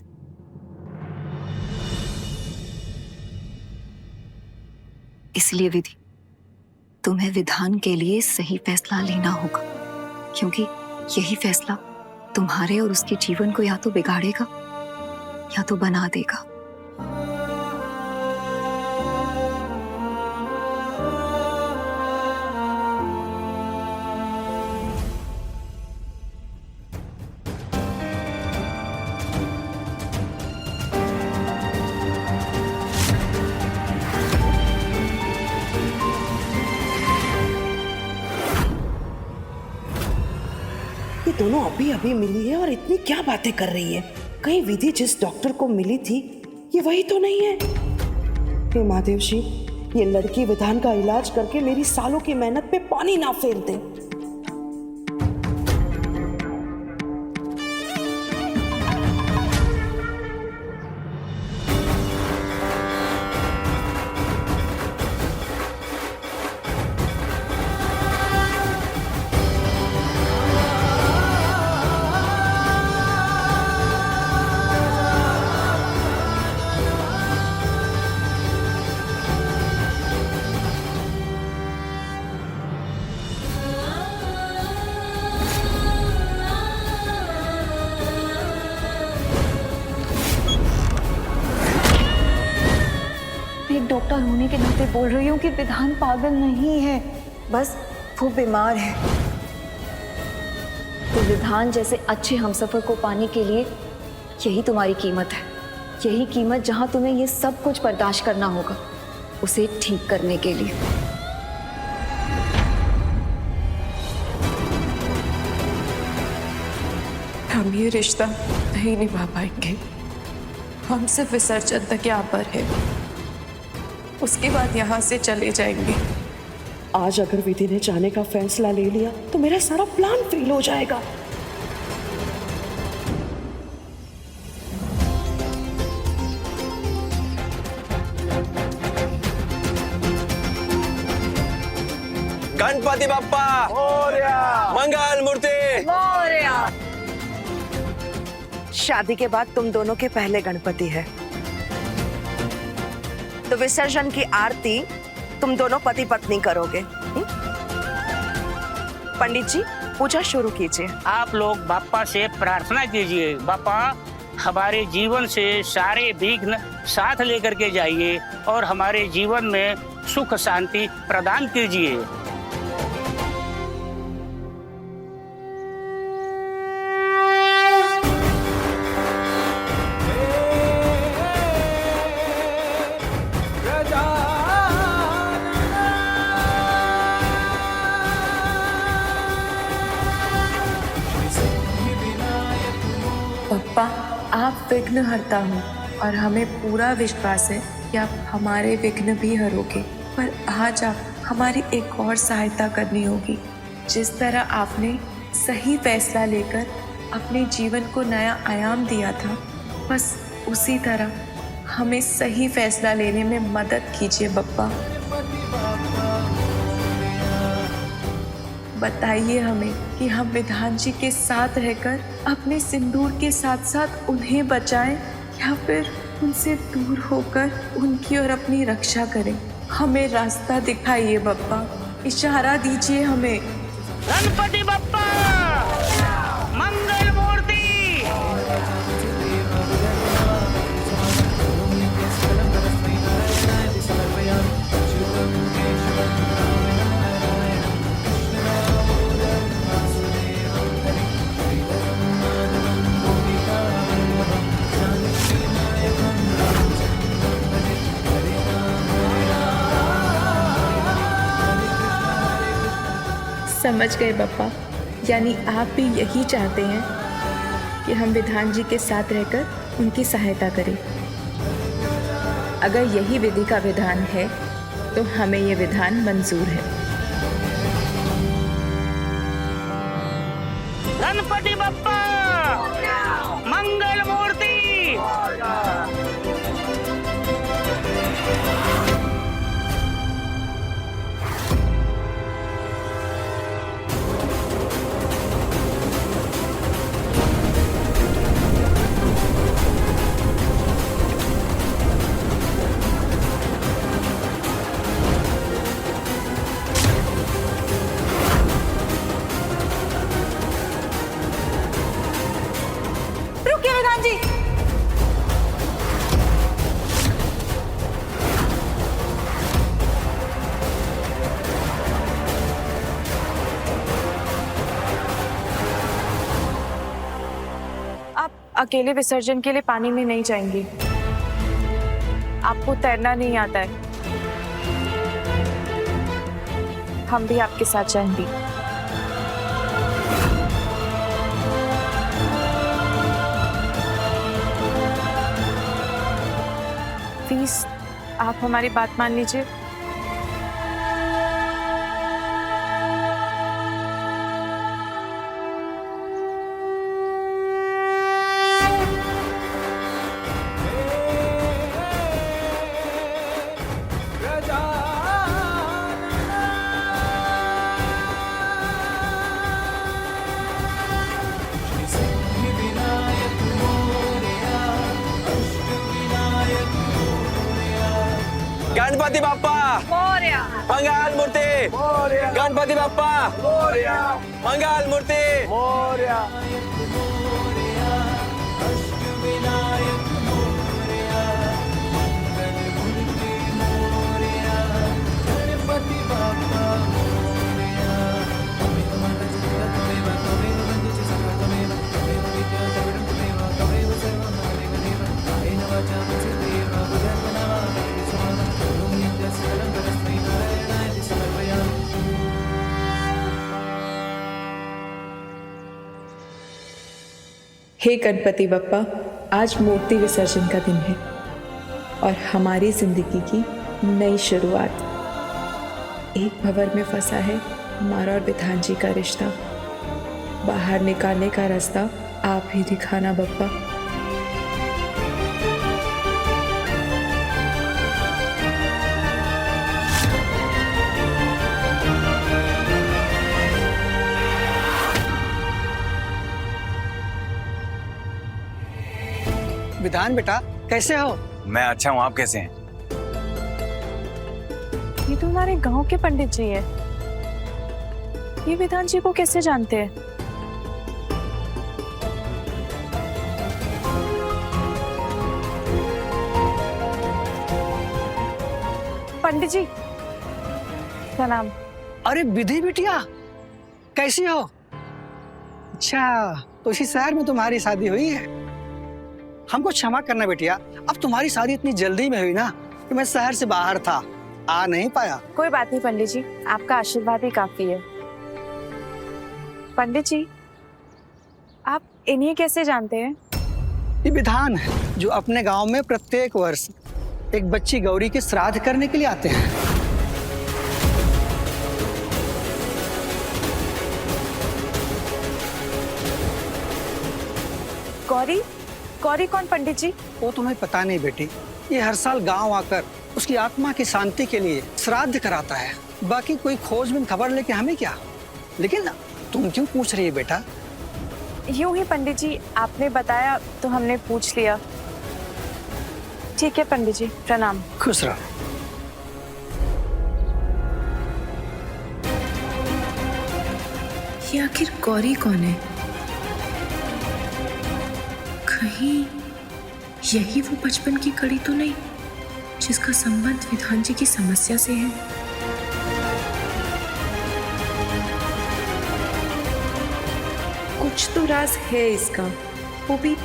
Speaker 4: इसलिए विधि, तुम्हें विधान के लिए सही फैसला लेना होगा, क्योंकि यही फैसला तुम्हारे और उसके जीवन को या तो बिगाड़ेगा या तो बना देगा।
Speaker 10: ये दोनों अभी अभी मिली है और इतनी क्या बातें कर रही है? कहीं विधि जिस डॉक्टर को मिली थी ये वही तो नहीं है? हे महादेव जी, ये लड़की विधान का इलाज करके मेरी सालों की मेहनत पे पानी ना फेर दे।
Speaker 4: एक डॉक्टर होने के नाते बोल रही हूँ कि विधान पागल नहीं है, बस वो बीमार है। तो विधान जैसे अच्छे हमसफर को पाने के लिए यही तुम्हारी कीमत है। यही कीमत जहां तुम्हें ये सब कुछ बर्दाश्त करना होगा उसे ठीक करने के लिए।
Speaker 1: हम ये रिश्ता नहीं निभा पाएंगे। हम सिर्फ विसर्जन तक यहाँ पर है, उसके बाद यहाँ से चले जाएंगे।
Speaker 10: आज अगर विधि ने जाने का फैसला ले लिया तो मेरा सारा प्लान फेल हो जाएगा।
Speaker 8: गणपति बप्पा मंगल मूर्ति।
Speaker 5: शादी के बाद तुम दोनों के पहले गणपति है, तो विसर्जन की आरती तुम दोनों पति पत्नी करोगे। पंडित जी, पूजा शुरू कीजिए।
Speaker 14: आप लोग बाप्पा से प्रार्थना कीजिए, बाप्पा हमारे जीवन से सारे विघ्न साथ लेकर के जाइए और हमारे जीवन में सुख शांति प्रदान कीजिए।
Speaker 1: पप्पा, आप विघ्न हरता हो और हमें पूरा विश्वास है कि आप हमारे विघ्न भी हरोगे, पर आज आप हमारी एक और सहायता करनी होगी। जिस तरह आपने सही फैसला लेकर अपने जीवन को नया आयाम दिया था, बस उसी तरह हमें सही फैसला लेने में मदद कीजिए बप्पा। बताइए हमें कि हम विधान जी के साथ रहकर अपने सिंदूर के साथ साथ उन्हें बचाएं या फिर उनसे दूर होकर उनकी और अपनी रक्षा करें। हमें रास्ता दिखाइए बप्पा, इशारा दीजिए हमें।
Speaker 14: गणपति बप्पा मंगल मूर्ति।
Speaker 1: समझ गए बप्पा, यानी आप भी यही चाहते हैं कि हम विधान जी के साथ रहकर उनकी सहायता करें। अगर यही विधि का विधान है तो हमें ये विधान मंजूर है।
Speaker 14: गणपति बप्पा मंगल मूर्ति।
Speaker 9: रुकिए विधान जी।
Speaker 1: आप अकेले विसर्जन के लिए पानी में नहीं जाएंगी। आपको तैरना नहीं आता है। हम भी आपके साथ जाएंगे। प्लीज आप हमारी बात मान लीजिए।
Speaker 8: गणपति बाप्पा
Speaker 9: मोरया।
Speaker 8: मंगल मूर्ति। गणपति बाप्पा मंगल मूर्ति।
Speaker 1: हे गणपति बप्पा, आज मूर्ति विसर्जन का दिन है और हमारी जिंदगी की नई शुरुआत। एक भंवर में फंसा है हमारा और विधान जी का रिश्ता। बाहर निकालने का रास्ता आप ही दिखाना बप्पा।
Speaker 8: विधान बेटा कैसे हो?
Speaker 12: मैं अच्छा हूँ, आप कैसे हैं?
Speaker 1: ये तो हमारे गांव के पंडित जी है। ये विधान जी को कैसे जानते हैं? पंडित जी प्रणाम।
Speaker 8: अरे विधि बिटिया कैसी हो? अच्छा, तो इसी शहर में तुम्हारी शादी हुई है। हमको क्षमा करना बेटिया, अब तुम्हारी शादी इतनी जल्दी में हुई ना कि मैं शहर से बाहर था, आ नहीं पाया।
Speaker 1: कोई बात नहीं पंडित जी, आपका आशीर्वाद ही काफी है। पंडित जी आप इन्हें कैसे जानते हैं?
Speaker 8: ये विधान है जो अपने गांव में प्रत्येक वर्ष एक बच्ची गौरी के श्राद्ध करने के लिए आते हैं।
Speaker 1: गौरी गौरी कौन पंडित जी?
Speaker 8: वो तुम्हें पता नहीं बेटी, ये हर साल गांव आकर उसकी आत्मा की शांति के लिए श्राद्ध कराता है। बाकी कोई खोजबीन खबर लेके हमें क्या। लेकिन तुम क्यों पूछ रही है बेटा?
Speaker 1: यूं ही पंडित जी, आपने बताया तो हमने पूछ लिया। ठीक है पंडित जी, प्रणाम।
Speaker 8: खुश रहो।
Speaker 1: ये आखिर गौरी कौन है? कहीं यही वो बचपन की कड़ी तो नहीं जिसका संबंध विधान जी की समस्या से है? कुछ तो राज है इसका, वो भी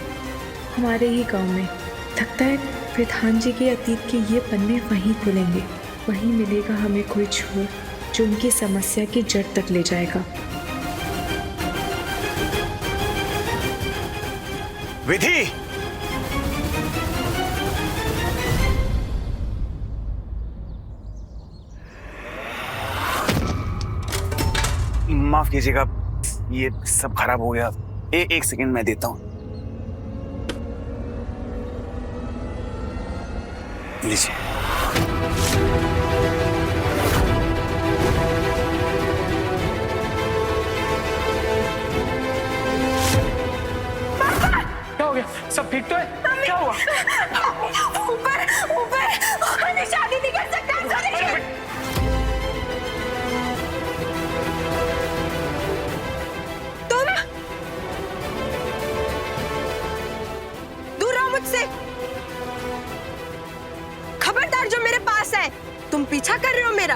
Speaker 1: हमारे ही गांव में। लगता है विधान जी के अतीत के ये पन्ने वहीं खुलेंगे, वहीं मिलेगा हमें कोई छोर जो उनकी समस्या की जड़ तक ले जाएगा।
Speaker 12: विधि, माफ कीजिएगा, ये सब खराब हो गया। एक सेकंड मैं देता हूँ। लीजिए।
Speaker 11: क्या हो गया? सब ठीक तो है? क्या हुआ?
Speaker 5: ऊपर ऊपर मैं शादी नहीं कर सकता। तुम दूर रहो मुझसे। खबरदार जो मेरे पास है। तुम पीछा कर रहे हो मेरा।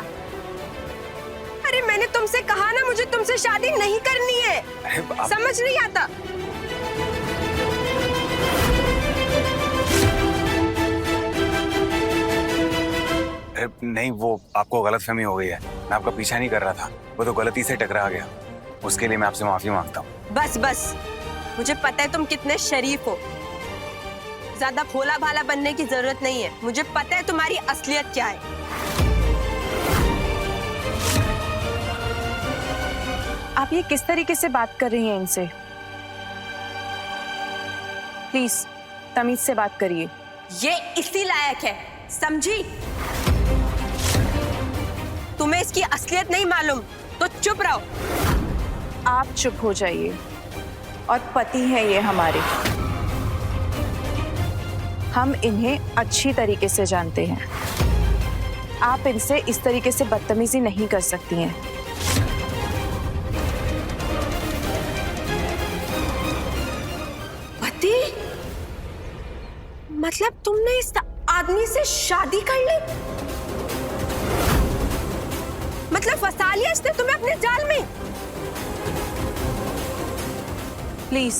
Speaker 5: अरे मैंने तुमसे कहा ना, मुझे तुमसे शादी नहीं करनी है। समझ नहीं आता।
Speaker 12: नहीं, वो आपको गलतफहमी हो गई है। मैं आपका पीछा नहीं कर रहा था, वो तो गलती से टकरा गया। उसके लिए मैं आपसे माफी मांगता हूँ।
Speaker 5: बस बस, मुझे पता है तुम कितने शरीफ हो। ज्यादा भोला भाला बनने की जरूरत नहीं है। मुझे पता है तुम्हारी असलियत क्या है।
Speaker 1: आप ये किस तरीके से बात कर रही हैं इनसे? प्लीज तमीज से बात करिए।
Speaker 5: ये इसी लायक है, समझी? तुम्हें इसकी असलियत नहीं मालूम तो चुप रहो।
Speaker 1: आप चुप हो जाइए। और पति हैं ये हमारे, हम इन्हें अच्छी तरीके से जानते हैं। आप इनसे इस तरीके से बदतमीजी नहीं कर सकती हैं।
Speaker 5: पति? मतलब तुमने इस आदमी से शादी कर ली? मतलब फंसा लिया इसने तुम्हें अपने जाल में?
Speaker 1: प्लीज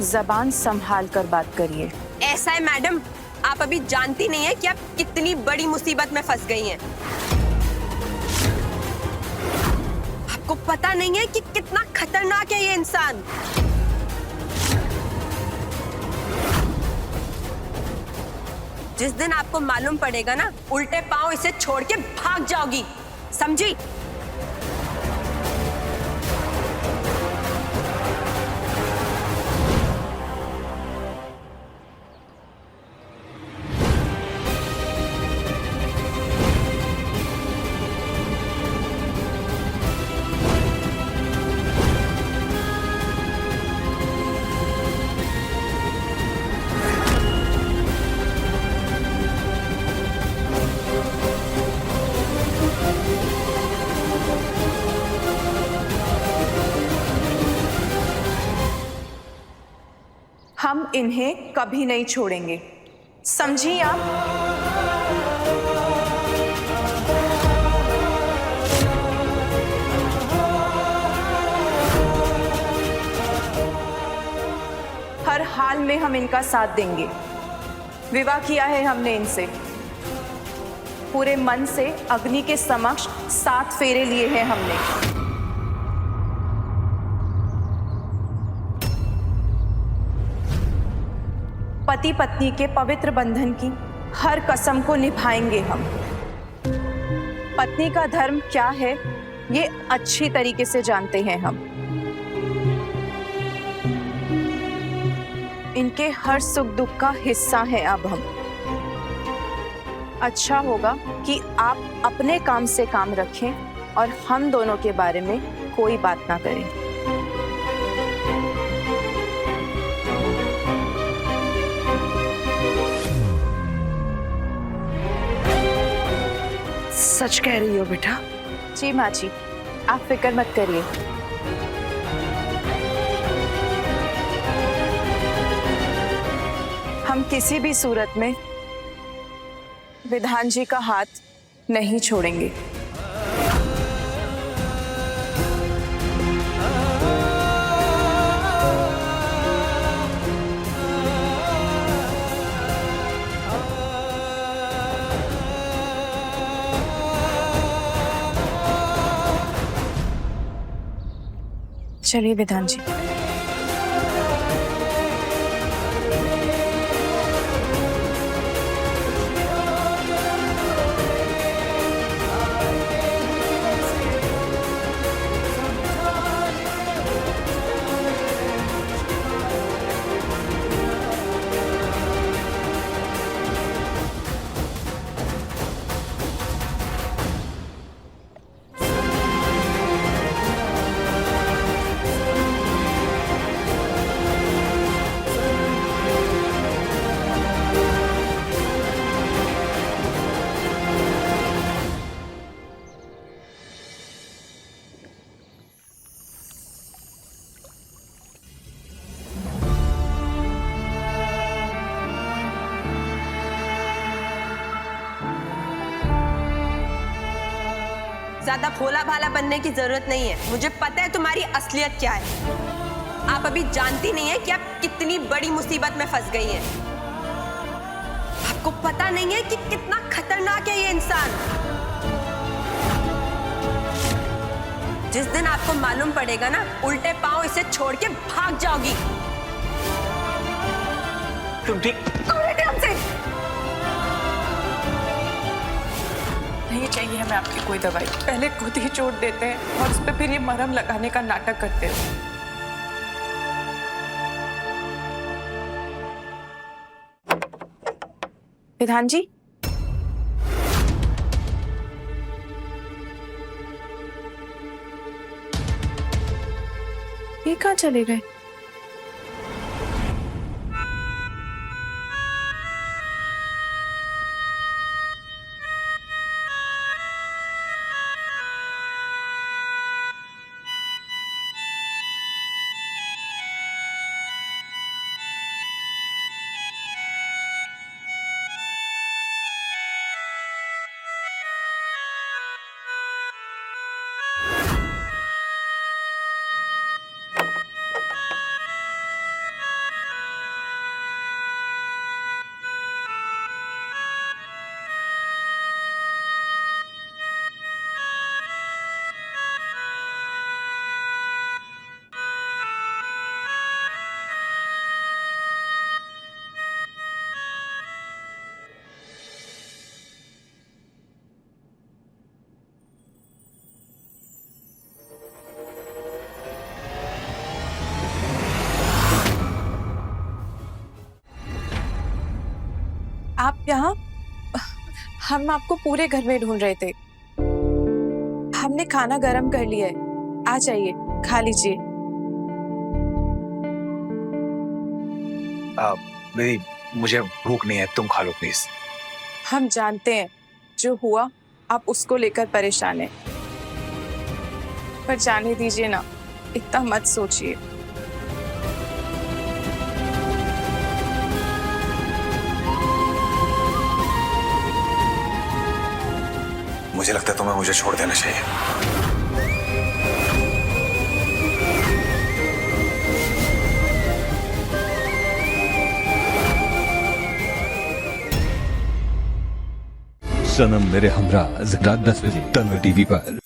Speaker 1: जबान संभाल कर बात करिए।
Speaker 5: ऐसा है मैडम, आप अभी जानती नहीं है कि आप कितनी बड़ी मुसीबत में फंस गई हैं। आपको पता नहीं है कि कितना खतरनाक है ये इंसान। जिस दिन आपको मालूम पड़ेगा ना, उल्टे पांव इसे छोड़ के भाग जाओगी, समझी?
Speaker 1: हम इन्हें कभी नहीं छोड़ेंगे, समझी आप? हर हाल में हम इनका साथ देंगे। विवाह किया है हमने इनसे, पूरे मन से अग्नि के समक्ष 7 फेरे लिए हैं हमने। पति पत्नी के पवित्र बंधन की हर कसम को निभाएंगे हम। पत्नी का धर्म क्या है ये अच्छी तरीके से जानते हैं हम। इनके हर सुख दुख का हिस्सा है अब हम। अच्छा होगा कि आप अपने काम से काम रखें और हम दोनों के बारे में कोई बात ना करें।
Speaker 5: सच कह रही हो बेटा?
Speaker 1: जी माँ जी, आप फिक्र मत करिए। हम किसी भी सूरत में विधान जी का हाथ नहीं छोड़ेंगे। चलिए विधान जी।
Speaker 15: ज्यादा भोला भाला बनने की जरूरत नहीं है। मुझे पता है तुम्हारी असलियत क्या है। आप अभी जानती नहीं है कि आप कितनी बड़ी मुसीबत में फंस गई हैं। आपको पता नहीं है कि कितना खतरनाक है ये इंसान। जिस दिन आपको मालूम पड़ेगा ना, उल्टे पांव इसे छोड़ के भाग जाओगी।
Speaker 11: तुम ठीक?
Speaker 15: हमसे
Speaker 1: नहीं चाहिए हमें आपकी कोई दवाई। पहले खुद ही चोट देते हैं और उस पर फिर ये मरहम लगाने का नाटक करते हो। विधान जी, ये कहाँ चले गए? आप यहाँ? हम आपको पूरे घर में ढूंढ रहे थे। हमने खाना गरम कर लिया है, आ जाइए खा लीजिए।
Speaker 6: दीदी, मुझे भूख नहीं है, तुम खा लो प्लीज।
Speaker 1: हम जानते हैं जो हुआ, आप उसको लेकर परेशान हैं, पर जाने दीजिए ना, इतना मत सोचिए।
Speaker 12: मुझे लगता है तुम्हें मुझे छोड़ देना चाहिए।
Speaker 16: सनम मेरे हमरा रात 10 बजे तन्वर टीवी पर।